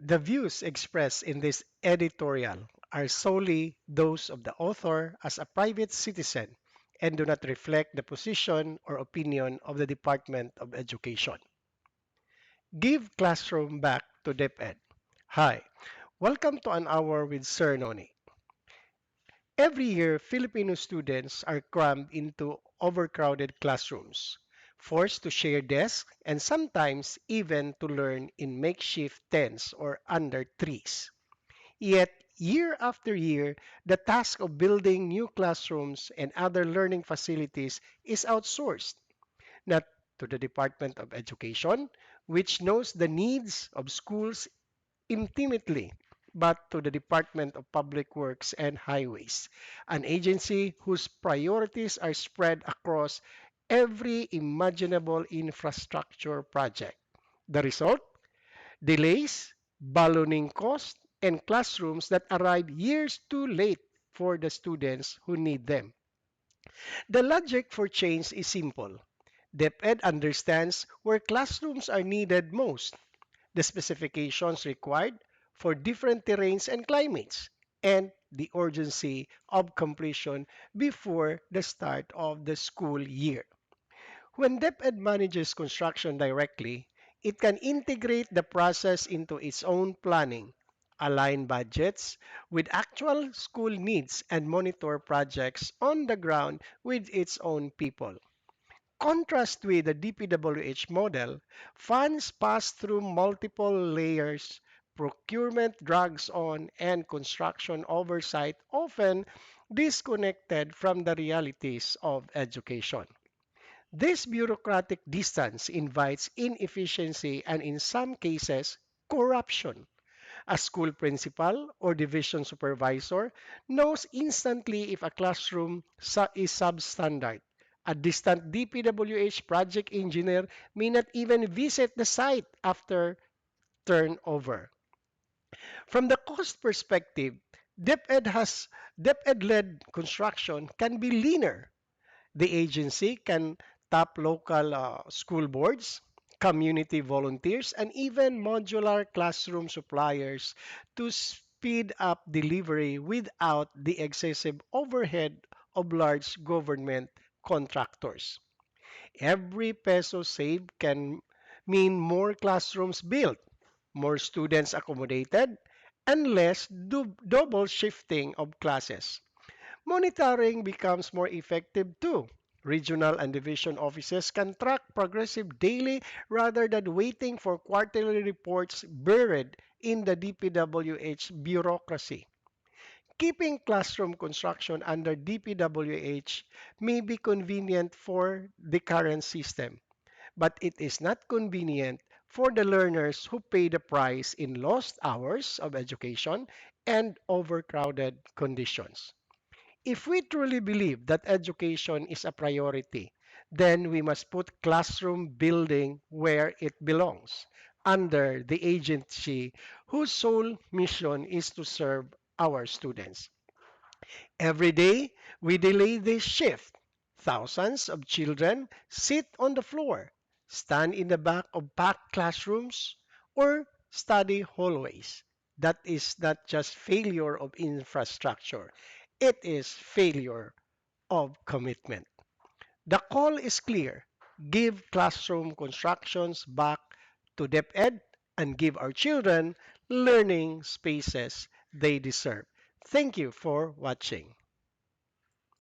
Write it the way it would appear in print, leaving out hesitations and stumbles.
The views expressed in this editorial are solely those of the author as a private citizen and do not reflect the position or opinion of the Department of Education. Give classroom back to DepEd. Hi, welcome to an hour with Sir Noni. Every year, Filipino students are crammed into overcrowded classrooms, forced to share desks, and sometimes even to learn in makeshift tents or under trees. Yet, year after year, the task of building new classrooms and other learning facilities is outsourced, not to the Department of Education, which knows the needs of schools intimately, but to the Department of Public Works and Highways, an agency whose priorities are spread across every imaginable infrastructure project. The result? Delays, ballooning costs, and classrooms that arrive years too late for the students who need them. The logic for change is simple. DepEd understands where classrooms are needed most, the specifications required for different terrains and climates, and the urgency of completion before the start of the school year. When DepEd manages construction directly, it can integrate the process into its own planning, align budgets with actual school needs, and monitor projects on the ground with its own people. Contrast with the DPWH model, funds pass through multiple layers, procurement drags on, and construction oversight often disconnected from the realities of education. This bureaucratic distance invites inefficiency and, in some cases, corruption. A school principal or division supervisor knows instantly if a classroom is substandard. A distant DPWH project engineer may not even visit the site after turnover. From the cost perspective, DepEd has DepEd-led construction can be leaner. The agency can tap local school boards, community volunteers, and even modular classroom suppliers to speed up delivery without the excessive overhead of large government contractors. Every peso saved can mean more classrooms built, more students accommodated, and less double shifting of classes. Monitoring becomes more effective too. Regional and division offices can track progressive daily rather than waiting for quarterly reports buried in the DPWH bureaucracy. Keeping classroom construction under DPWH may be convenient for the current system, but it is not convenient for the learners who pay the price in lost hours of education and overcrowded conditions. If we truly believe that education is a priority, then we must put classroom building where it belongs, under the agency whose sole mission is to serve our students. Every day, we delay this shift. Thousands of children sit on the floor, stand in the back of packed classrooms, or study hallways. That is not just failure of infrastructure, it is failure of commitment. The call is clear. Give classroom constructions back to DepEd and give our children learning spaces they deserve. Thank you for watching.